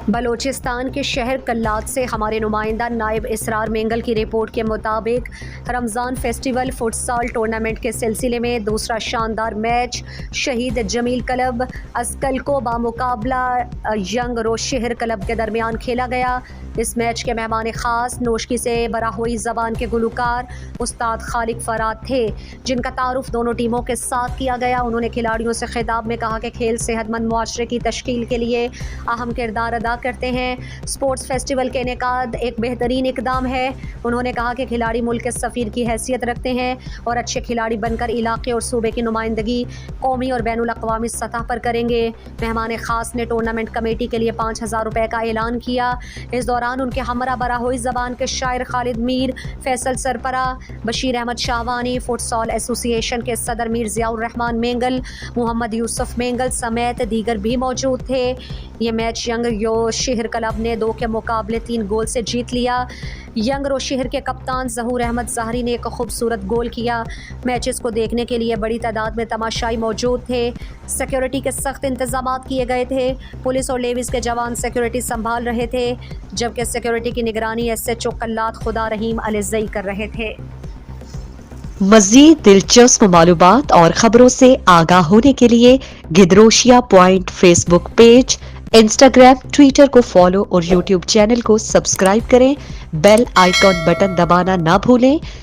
بلوچستان کے شہر کلات سے ہمارے نمائندہ نائب اسرار مینگل کی رپورٹ کے مطابق رمضان فیسٹیول فٹ سال ٹورنامنٹ کے سلسلے میں دوسرا شاندار میچ شہید جمیل کلب اسکلکو بامقابلہ ینگ روشہر کلب کے درمیان کھیلا گیا۔ اس میچ کے مہمان خاص نوشکی سے براہوئی زبان کے گلوکار استاد خالق فراد تھے، جن کا تعارف دونوں ٹیموں کے ساتھ کیا گیا۔ انہوں نے کھلاڑیوں سے خطاب میں کہا کہ کھیل صحت مند معاشرے کی تشکیل کے لیے اہم کردار ادا کرتے ہیں۔ اسپورٹس فیسٹیول کے انعقاد ایک بہترین اقدام ہے۔ انہوں نے کہا کہ کھلاڑی ملک کے سفیر کی حیثیت رکھتے ہیں اور اچھے کھلاڑی بن کر علاقے اور صوبے کی نمائندگی قومی اور بین الاقوامی سطح پر کریں گے۔ مہمان خاص نے ٹورنامنٹ کمیٹی کے لیے 5,000 روپے کا اعلان کیا۔ اس دوران ان کے ہمراہ براہوئی زبان کے شاعر خالد میر، فیصل سرپرہ، بشیر احمد شاہوانی، فٹ سال ایسوسی ایشن کے صدر میر ضیاء الرحمان مینگل، محمد یوسف مینگل سمیت دیگر بھی موجود تھے۔ یہ میچ ینگ روشہر کلب نے 2 کے مقابلے 3 گول سے جیت لیا۔ ینگ روشہر کے کپتان ظہور احمد ظاہری نے ایک خوبصورت گول کیا۔ میچز کو دیکھنے کے لیے بڑی تعداد میں تماشائی موجود تھے۔ سیکیورٹی کے سخت انتظامات کیے گئے تھے۔ پولیس اور لیویز کے جوان سیکیورٹی سنبھال رہے تھے، جبکہ سیکیورٹی کی نگرانی SHO کلات خدا رحیم علیزئی کر رہے تھے۔ مزید دلچسپ معلومات اور خبروں سے آگاہ ہونے کے لیے Gedrosia point Facebook page, Instagram, Twitter کو فالو اور یوٹیوب چینل کو سبسکرائب کریں۔ بیل آئیکن بٹن دبانا نہ بھولیں